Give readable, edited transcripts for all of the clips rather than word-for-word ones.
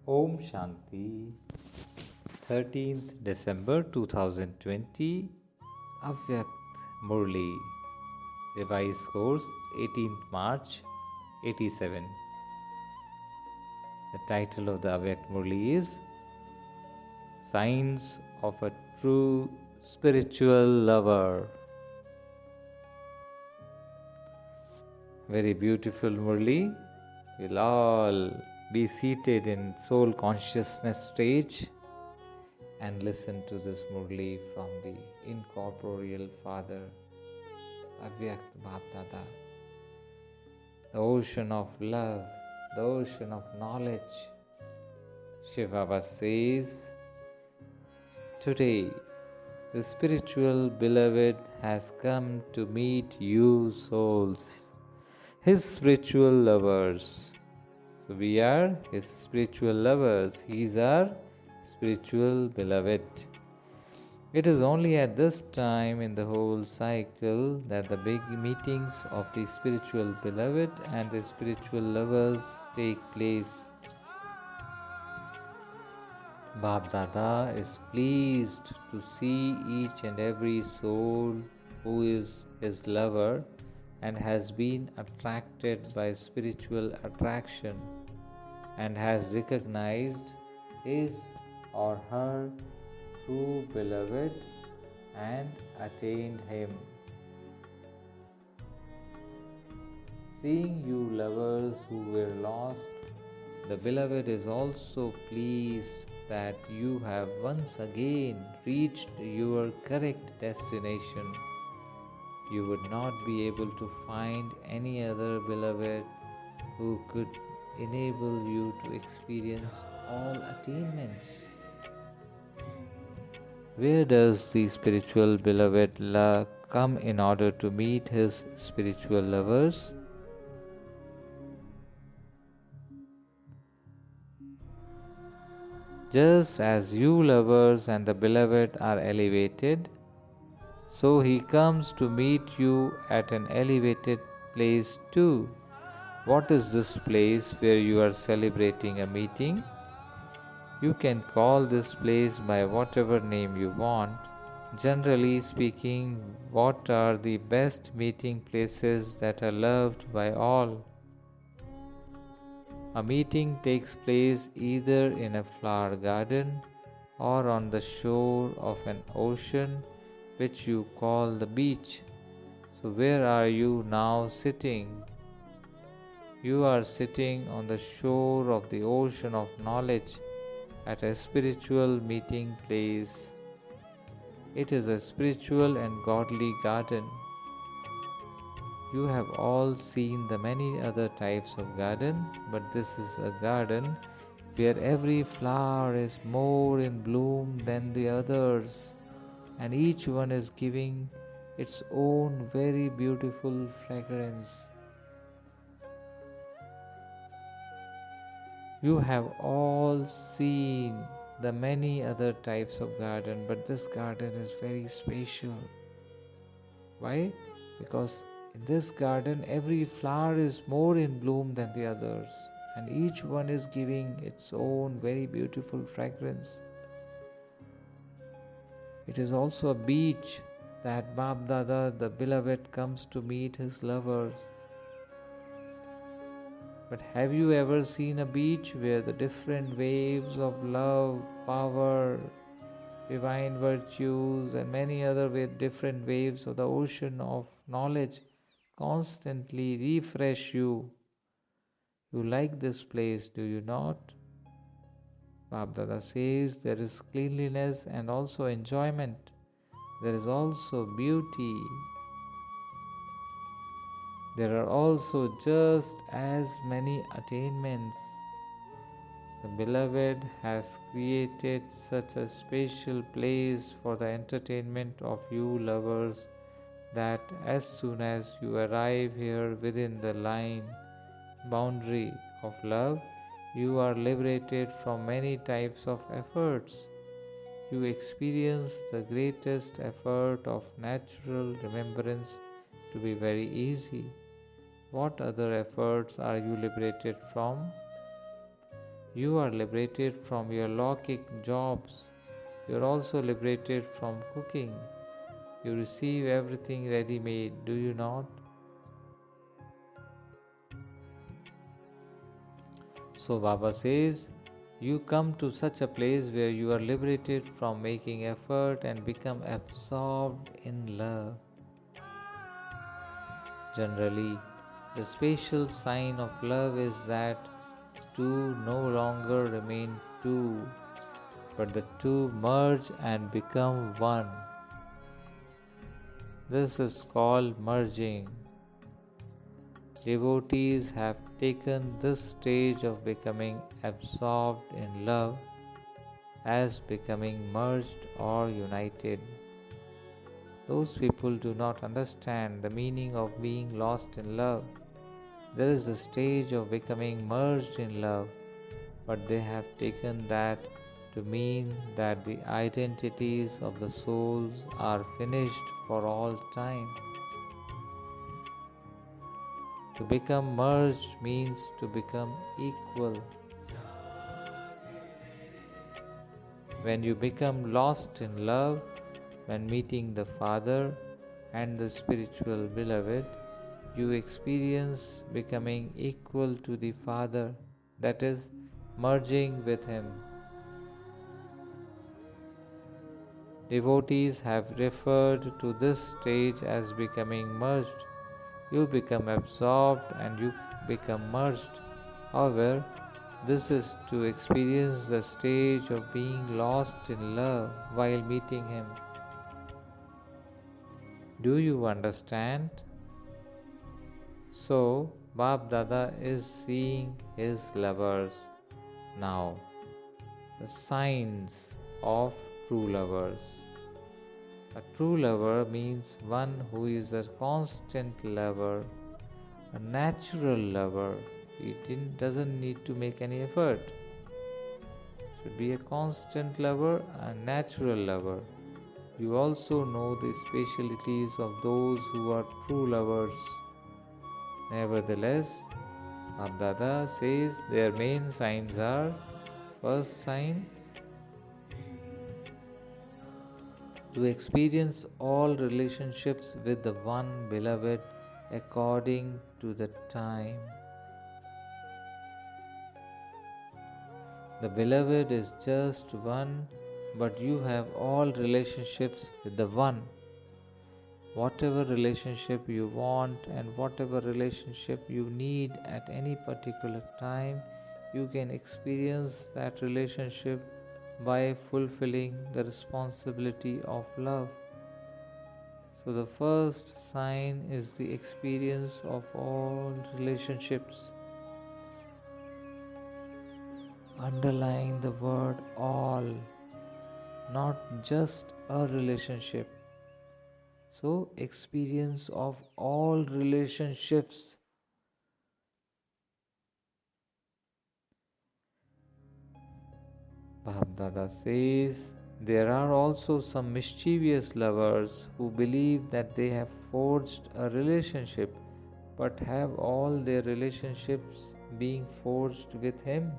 Om Shanti, 13th December 2020, Avyakt Murli, revised course 18th March 87. The title of the Avyakt Murli is Signs of a True Spiritual Lover. Very beautiful Murli. We'll all be seated in soul consciousness stage and listen to this Murli from the incorporeal Father, Avyakt Bapdada. The ocean of love, the ocean of knowledge. Shiva says, today the spiritual beloved has come to meet you souls, his spiritual lovers. So we are his spiritual lovers. He is our spiritual beloved. It is only at this time in the whole cycle that the big meetings of the spiritual beloved and the spiritual lovers take place. Bap Dada is pleased to see each and every soul who is his lover and has been attracted by spiritual attraction and has recognized his or her true beloved and attained him. Seeing you lovers who were lost, the beloved is also pleased that you have once again reached your correct destination. You would not be able to find any other beloved who could enable you to experience all attainments. Where does the spiritual beloved come in order to meet his spiritual lovers? Just as you lovers and the beloved are elevated, so he comes to meet you at an elevated place too. What is this place where you are celebrating a meeting? You can call this place by whatever name you want. Generally speaking, what are the best meeting places that are loved by all? A meeting takes place either in a flower garden or on the shore of an ocean which you call the beach. So where are you now sitting? You are sitting on the shore of the ocean of knowledge at a spiritual meeting place. It is a spiritual and godly garden. You have all seen the many other types of garden, but this is a garden where every flower is more in bloom than the others, and each one is giving its own very beautiful fragrance. You have all seen the many other types of garden, but this garden is very special. Why? Because in this garden, every flower is more in bloom than the others, and each one is giving its own very beautiful fragrance. It is also a beach that Bap Dada, the beloved, comes to meet his lovers. But have you ever seen a beach where the different waves of love, power, divine virtues, and many other different waves of the ocean of knowledge constantly refresh you? You like this place, do you not? Bap Dada says there is cleanliness and also enjoyment. There is also beauty. There are also just as many attainments. The beloved has created such a special place for the entertainment of you lovers that as soon as you arrive here within the boundary of love, you are liberated from many types of efforts. You experience the greatest effort of natural remembrance to be very easy. What other efforts are you liberated from? You are liberated from your low-kick jobs. You are also liberated from cooking. You receive everything ready-made, do you not? So Baba says, you come to such a place where you are liberated from making effort and become absorbed in love. Generally, the spatial sign of love is that two no longer remain two, but the two merge and become one. This is called merging. Devotees have taken this stage of becoming absorbed in love as becoming merged or united. Those people do not understand the meaning of being lost in love. There is a stage of becoming merged in love, but they have taken that to mean that the identities of the souls are finished for all time. To become merged means to become equal. When you become lost in love, when meeting the Father and the spiritual beloved, you experience becoming equal to the Father, that is, merging with Him. Devotees have referred to this stage as becoming merged. You become absorbed and you become merged. However, this is to experience the stage of being lost in love while meeting Him. Do you understand? So, Bap Dada is seeing his lovers now, the signs of true lovers. A true lover means one who is a constant lover, a natural lover. He doesn't need to make any effort. Should be a constant lover, a natural lover. You also know the specialities of those who are true lovers. Nevertheless, Abdada says their main signs are: first sign, to experience all relationships with the one beloved according to the time. The beloved is just one, but you have all relationships with the one. Whatever relationship you want and whatever relationship you need at any particular time, you can experience that relationship by fulfilling the responsibility of love. So the first sign is the experience of all relationships. Underline the word all, not just a relationship. So, experience of all relationships. Bhabdada says, there are also some mischievous lovers who believe that they have forged a relationship but have all their relationships being forged with him.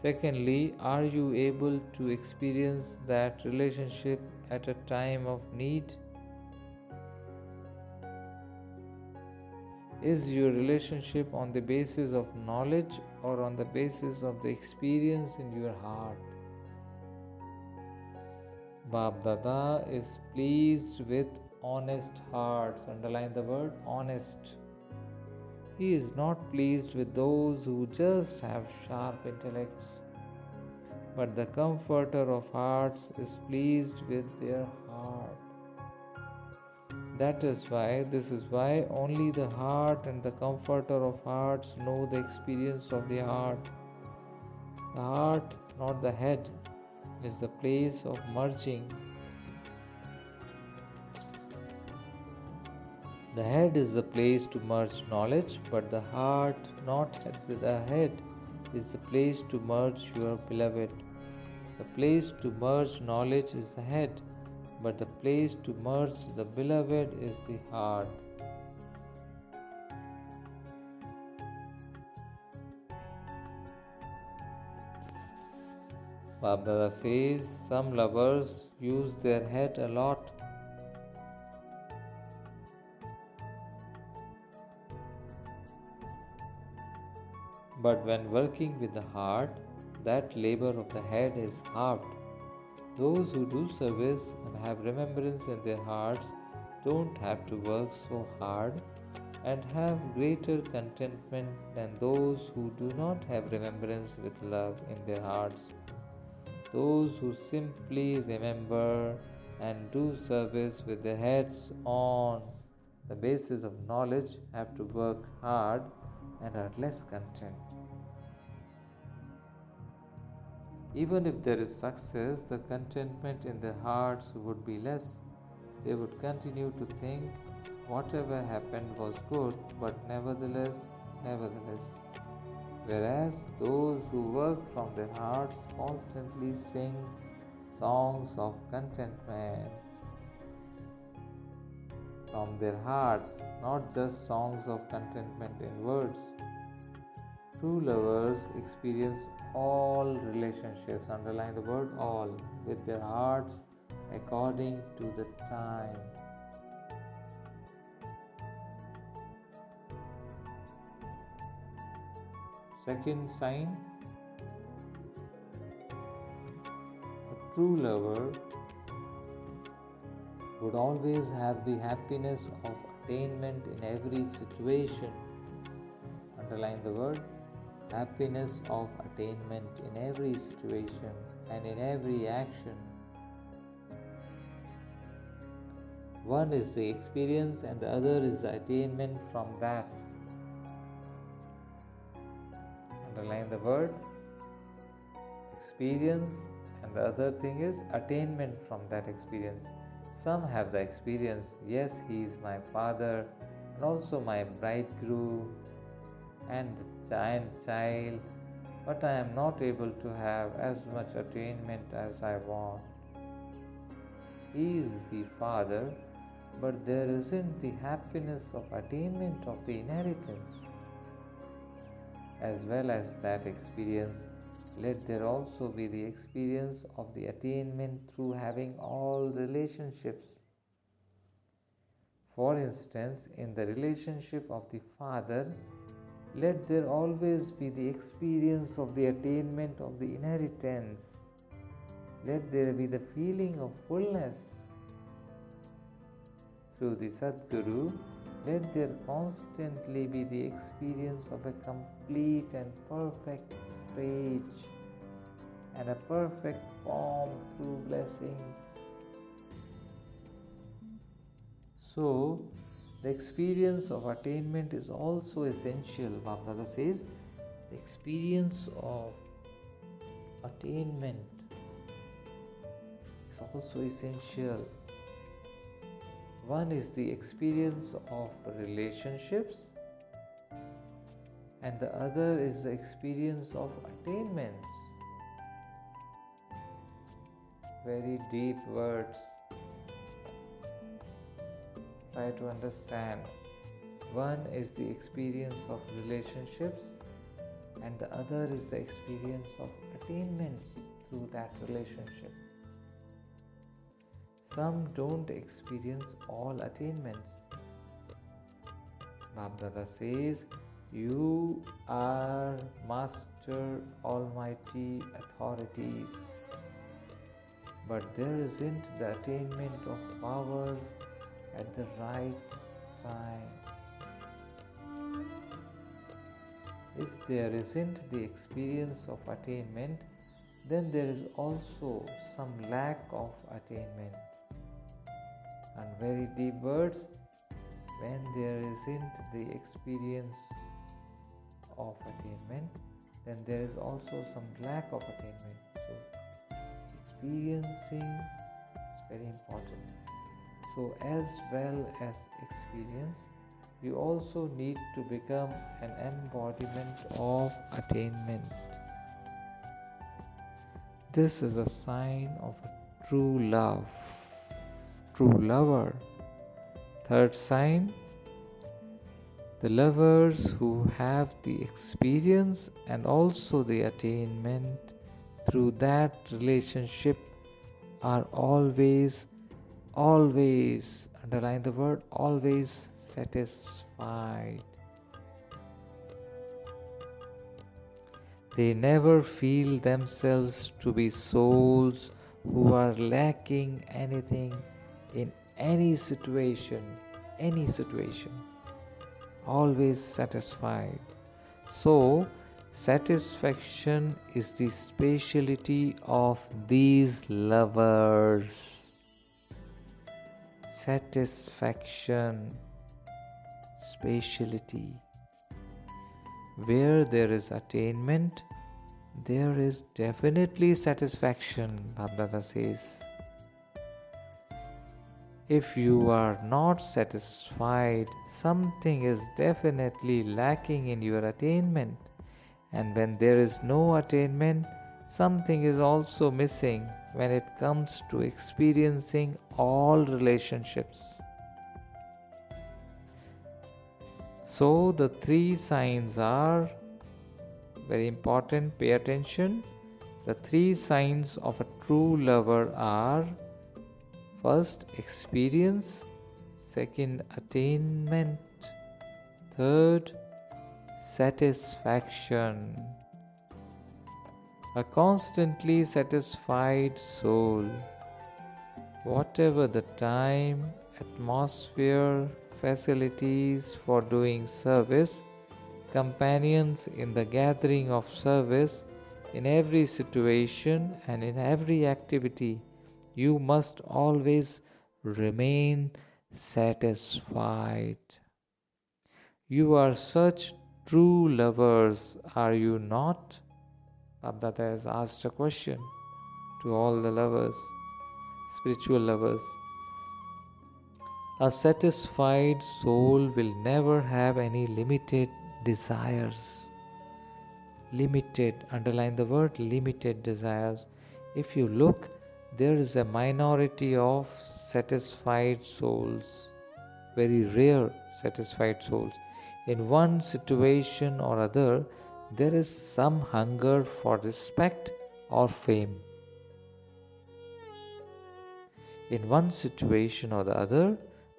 Secondly, are you able to experience that relationship at a time of need? Is your relationship on the basis of knowledge or on the basis of the experience in your heart? Bab Dada is pleased with honest hearts. Underline the word honest. He is not pleased with those who just have sharp intellects, but the comforter of hearts is pleased with their heart. This is why only the heart and the comforter of hearts know the experience of the heart. The heart, not the head, is the place of merging. The head is the place to merge knowledge, but the heart, not the head, is the place to merge your beloved. The place to merge knowledge is the head, but the place to merge the beloved is the heart. Babdada says some lovers use their head a lot. But when working with the heart, that labor of the head is halved. Those who do service and have remembrance in their hearts don't have to work so hard and have greater contentment than those who do not have remembrance with love in their hearts. Those who simply remember and do service with their heads on the basis of knowledge have to work hard and are less content. Even if there is success, the contentment in their hearts would be less. They would continue to think whatever happened was good, but nevertheless. Whereas those who work from their hearts constantly sing songs of contentment from their hearts, not just songs of contentment in words. True lovers experience all relationships, underline the word all, with their hearts according to the time. Second sign, a true lover would always have the happiness of attainment in every situation. Underline the word happiness of attainment in every situation and in every action. One is the experience and the other is the attainment from that. Underline the word experience and the other thing is attainment from that experience. Some have the experience, yes, he is my father and also my bridegroom and the child, but I am not able to have as much attainment as I want. He is the father, but there isn't the happiness of attainment of the inheritance. As well as that experience, let there also be the experience of the attainment through having all relationships. For instance, in the relationship of the father, let there always be the experience of the attainment of the inheritance. Let there be the feeling of fullness. Through the Sadguru, let there constantly be the experience of a complete and perfect stage and a perfect form through blessings. So, the experience of attainment is also essential. Bhagavad says, the experience of attainment is also essential. One is the experience of relationships and the other is the experience of attainments. Very deep words. Try to understand. One is the experience of relationships and the other is the experience of attainments through that relationship. Some don't experience all attainments. Bhagavad says, you are master almighty authorities, but there isn't the attainment of powers at the right time. If there isn't the experience of attainment, then there is also some lack of attainment. And very deep words, when there isn't the experience of attainment, then there is also some lack of attainment. So, experiencing is very important. So, as well as experience, we also need to become an embodiment of attainment. This is a sign of a true love, true lover. Third sign, the lovers who have the experience and also the attainment through that relationship are always, underline the word, always satisfied. They never feel themselves to be souls who are lacking anything in any situation, always satisfied. So, satisfaction is the speciality of these lovers. Satisfaction, speciality. Where there is attainment, there is definitely satisfaction, Bhabdada says. If you are not satisfied, something is definitely lacking in your attainment. And when there is no attainment, something is also missing when it comes to experiencing all relationships. So the three signs are very important, pay attention. The three signs of a true lover are: first, experience; second, attainment; third, satisfaction. A constantly satisfied soul, whatever the time, atmosphere, facilities for doing service, companions in the gathering of service, in every situation and in every activity, you must always remain satisfied. You are such true lovers, are you not? Abdata has asked a question to all the lovers, spiritual lovers. A satisfied soul will never have any limited desires. Limited, underline the word limited desires. If you look, there is a minority of satisfied souls, very rare satisfied souls. In one situation or other, there is some hunger for respect or fame. In one situation or the other,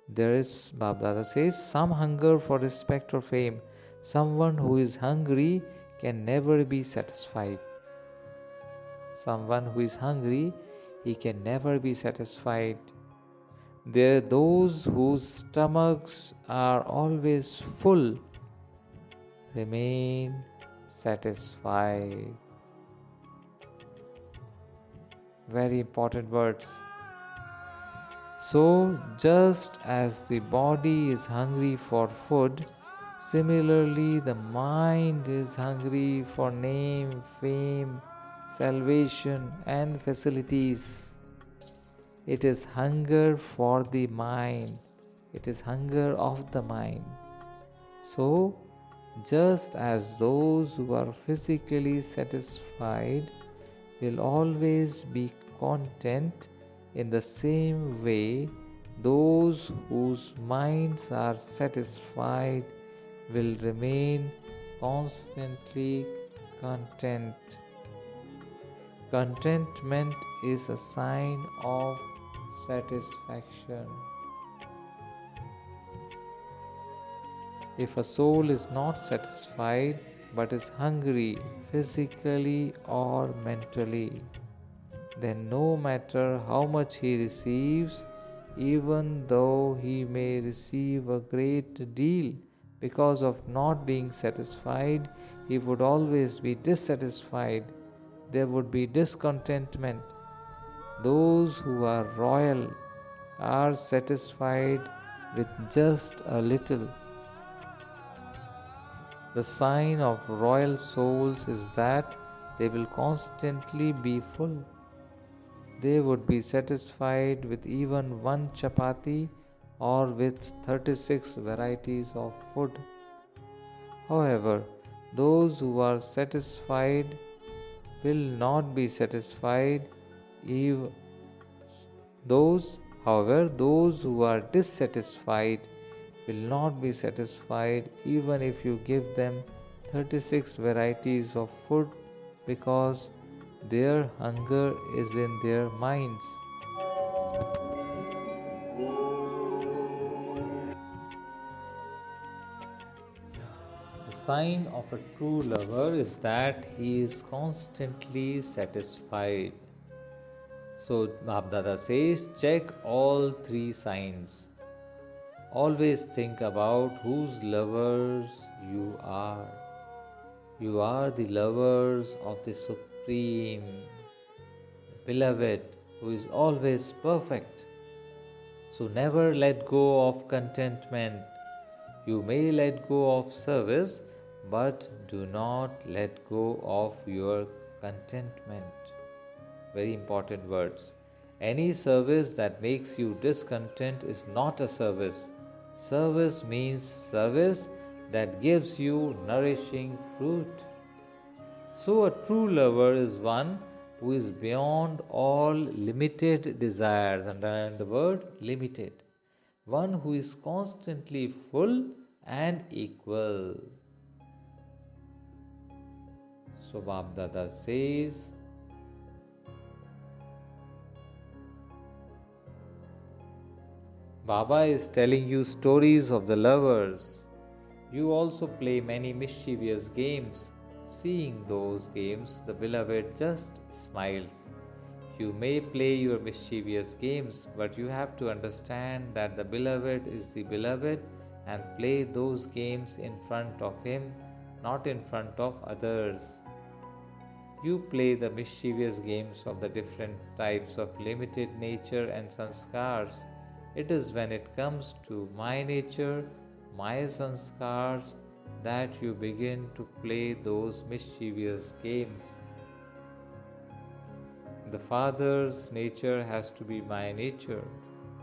there is, Babdada says, some hunger for respect or fame. Someone who is hungry can never be satisfied. Someone who is hungry, he can never be satisfied. There are those whose stomachs are always full, remain satisfied. Very important words. So, just as the body is hungry for food, similarly the mind is hungry for name, fame, salvation and facilities. It is hunger for the mind. It is hunger of the mind. So, just as those who are physically satisfied will always be content, in the same way, those whose minds are satisfied will remain constantly content. Contentment is a sign of satisfaction. If a soul is not satisfied but is hungry physically or mentally, then no matter how much he receives, even though he may receive a great deal, because of not being satisfied, he would always be dissatisfied. There would be discontentment. Those who are royal are satisfied with just a little. The sign of royal souls is that they will constantly be full. They would be satisfied with even one chapati or with 36 varieties of food. However, those who are satisfied will not be satisfied those who are dissatisfied will not be satisfied even if you give them 36 varieties of food, because their hunger is in their minds. The sign of a true lover is that he is constantly satisfied. So Bhabdada says, check all three signs. Always think about whose lovers you are. You are the lovers of the Supreme, Beloved, who is always perfect. So never let go of contentment. You may let go of service, but do not let go of your contentment. Very important words. Any service that makes you discontent is not a service. Service means service that gives you nourishing fruit. So, a true lover is one who is beyond all limited desires. Underline the word limited. One who is constantly full and equal. So, Bab says, Baba is telling you stories of the lovers. You also play many mischievous games. Seeing those games, the beloved just smiles. You may play your mischievous games, but you have to understand that the beloved is the beloved and play those games in front of him, not in front of others. You play the mischievous games of the different types of limited nature and sanskars. It is when it comes to my nature, my sanskars, that you begin to play those mischievous games. The Father's nature has to be my nature.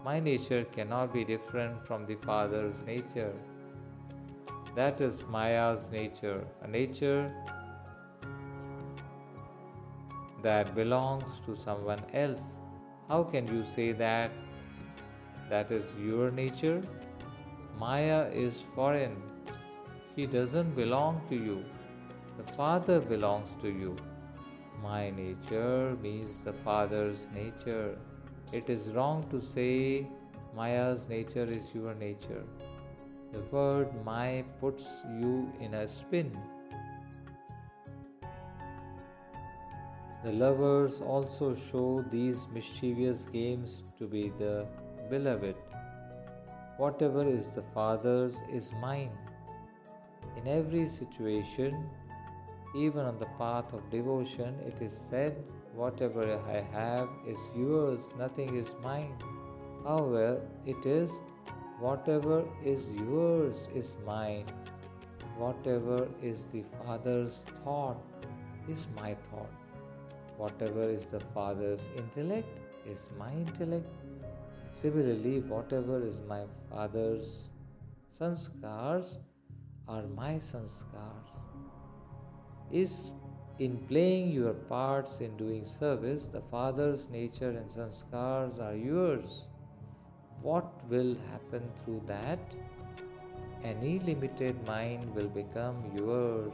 My nature cannot be different from the Father's nature. That is Maya's nature, a nature that belongs to someone else. How can you say that is your nature? Maya is foreign. She doesn't belong to you. The Father belongs to you. My nature means the Father's nature. It is wrong to say Maya's nature is your nature. The word Maya puts you in a spin. The lovers also show these mischievous games to be the beloved. Whatever is the Father's is mine. In every situation, even on the path of devotion, it is said, whatever I have is yours, nothing is mine. However, it is, whatever is yours is mine. Whatever is the Father's thought is my thought. Whatever is the Father's intellect is my intellect. Similarly, whatever is my Father's sanskars are my sanskars. Is in playing your parts in doing service, the Father's nature and sanskars are yours. What will happen through that? Any limited mind will become yours.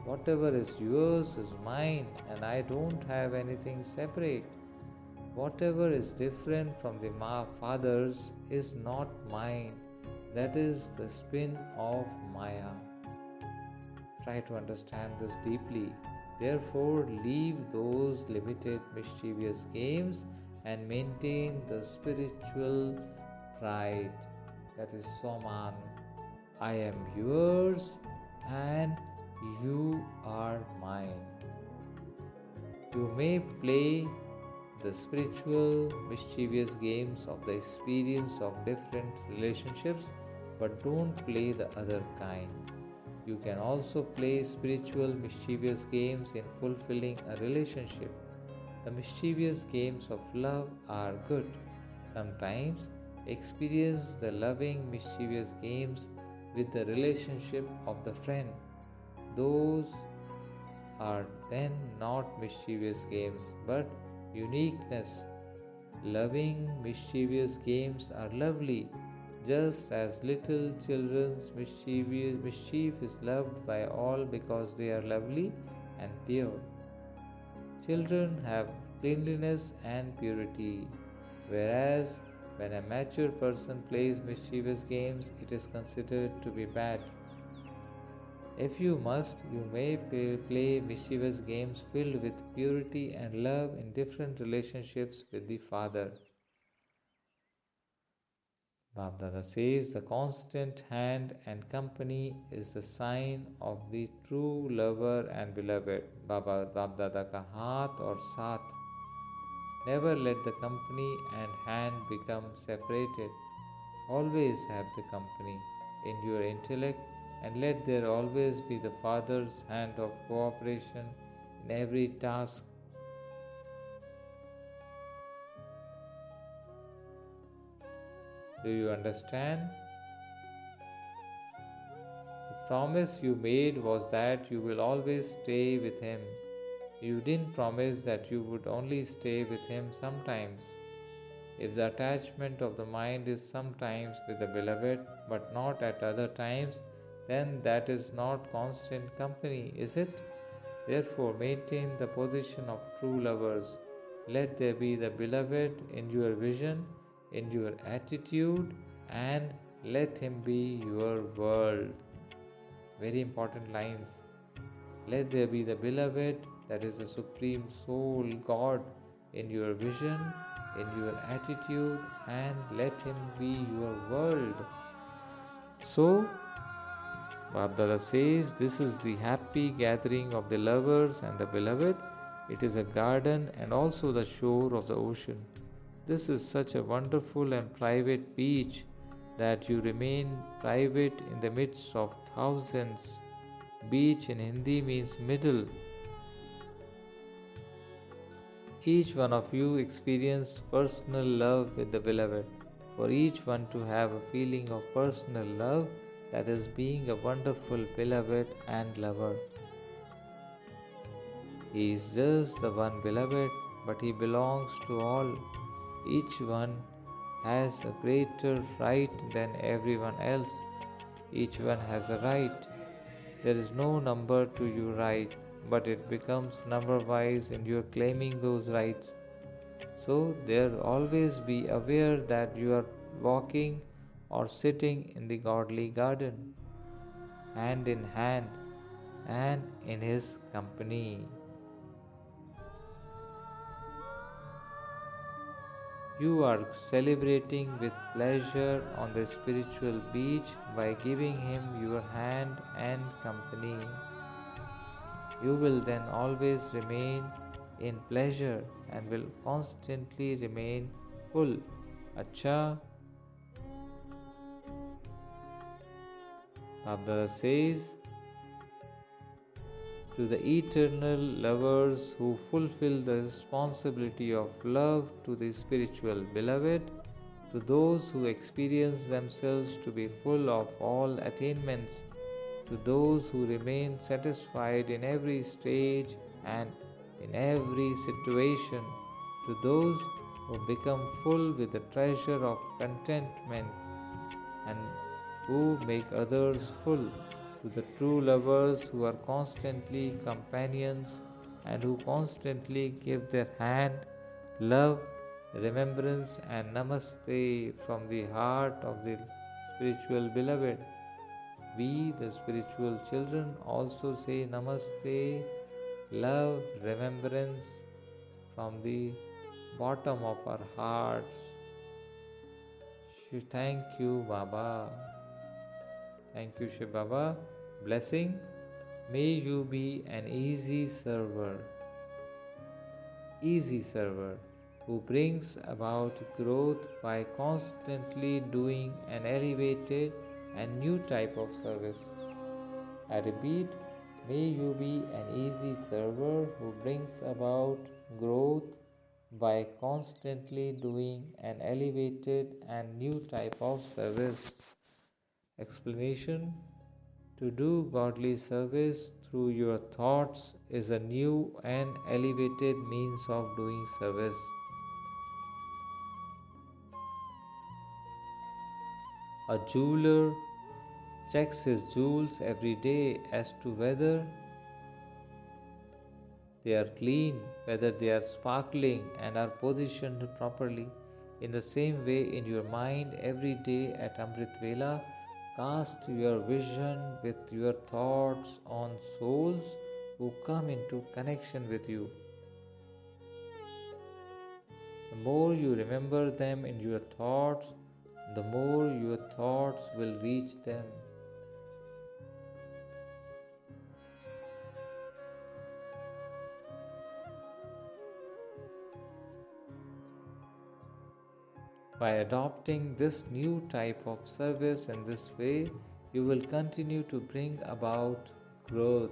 Whatever is yours is mine, and I don't have anything separate. Whatever is different from the Father's is not mine. That is the spin of Maya. Try to understand this deeply. Therefore, leave those limited, mischievous games and maintain the spiritual pride. That is Soman. I am yours and you are mine. You may play the spiritual, mischievous games of the experience of different relationships, but don't play the other kind. You can also play spiritual, mischievous games in fulfilling a relationship. The mischievous games of love are good. Sometimes experience the loving, mischievous games with the relationship of the friend. Those are then not mischievous games, but uniqueness. Loving, mischievous games are lovely, just as little children's mischief is loved by all because they are lovely and pure. Children have cleanliness and purity, whereas when a mature person plays mischievous games, it is considered to be bad. If you must, you may play mischievous games filled with purity and love in different relationships with the Father. Babdada says the constant hand and company is the sign of the true lover and beloved. Babdada ka haath aur saath. Never let the company and hand become separated. Always have the company in your intellect, and let there always be the Father's hand of cooperation in every task. Do you understand? The promise you made was that you will always stay with Him. You didn't promise that you would only stay with Him sometimes. If the attachment of the mind is sometimes with the beloved but not at other times, then that is not constant company, is it? Therefore, maintain the position of true lovers. Let there be the beloved in your vision, in your attitude, and let him be your world. Very important lines. Let there be the beloved, that is the Supreme Soul, God, in your vision, in your attitude, and let him be your world. So, Babdala says this is the happy gathering of the lovers and the beloved. It is a garden and also the shore of the ocean. This is such a wonderful and private beach that you remain private in the midst of thousands. Beach in Hindi means middle. Each one of you experience personal love with the beloved. For each one to have a feeling of personal love, that is being a wonderful beloved and lover. He is just the one beloved, but he belongs to all. Each one has a greater right than everyone else. Each one has a right. There is no number to your right, but it becomes number-wise and you are claiming those rights. So there always be aware that you are walking or sitting in the godly garden, hand in hand and in his company. You are celebrating with pleasure on the spiritual beach by giving him your hand and company. You will then always remain in pleasure and will constantly remain full. Acha. Abdullah says, to the eternal lovers who fulfill the responsibility of love to the spiritual beloved, to those who experience themselves to be full of all attainments, to those who remain satisfied in every stage and in every situation, to those who become full with the treasure of contentment and who make others full, to the true lovers who are constantly companions and who constantly give their hand, love, remembrance and namaste from the heart of the spiritual beloved. We, the spiritual children, also say namaste, love, remembrance from the bottom of our hearts. Thank you, Baba. Thank you, Shiv Baba. Blessing. May you be an easy server who brings about growth by constantly doing an elevated and new type of service. I repeat, may you be an easy server who brings about growth by constantly doing an elevated and new type of service. Explanation: to do godly service through your thoughts is a new and elevated means of doing service. A jeweler checks his jewels every day as to whether they are clean whether they are sparkling and are positioned properly. In the same way, in your mind, every day at Amrit Vela, cast your vision with your thoughts on souls who come into connection with you. The more you remember them in your thoughts, the more your thoughts will reach them. By adopting this new type of service in this way, you will continue to bring about growth.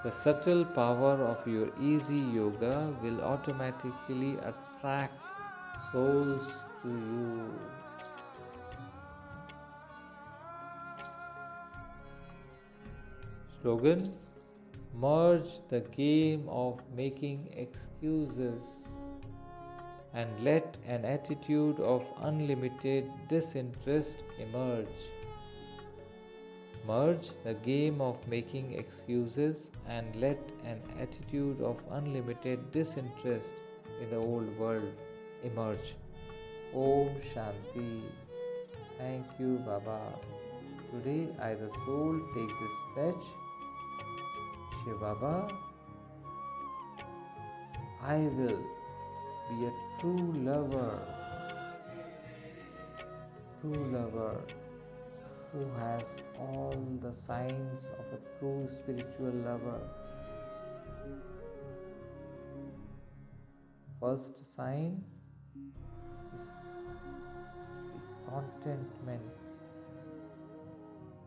The subtle power of your easy yoga will automatically attract souls to you. Slogan: merge the game of making excuses and let an attitude of unlimited disinterest emerge. Merge the game of making excuses and let an attitude of unlimited disinterest in the old world emerge. Om Shanti. Thank you, Baba. Today I, the soul, take this pledge. Shiv Baba, I will be a true lover who has all the signs of a true spiritual lover. First sign is the contentment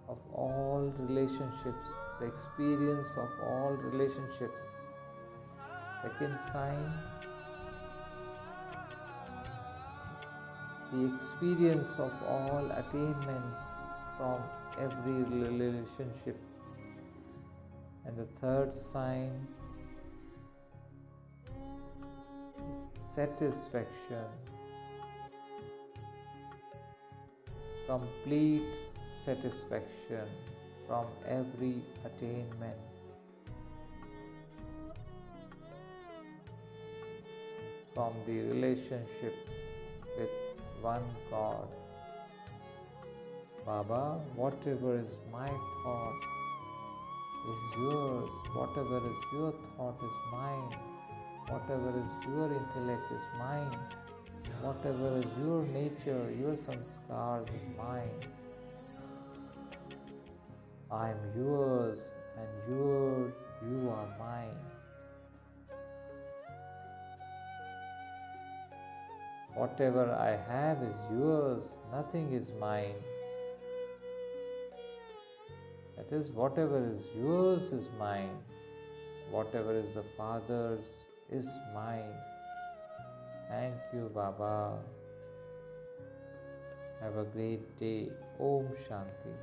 of all relationships, the experience of all relationships. Second sign, the experience of all attainments from every relationship. And the third sign, satisfaction, complete satisfaction from every attainment. From the relationship with one God. Baba, whatever is my thought is yours. Whatever is your thought is mine. Whatever is your intellect is mine. Whatever is your nature, your sanskars is mine. I am yours and yours, you are mine. Whatever I have is yours, nothing is mine. That is, whatever is yours is mine. Whatever is the Father's is mine. Thank you, Baba. Have a great day. Om Shanti.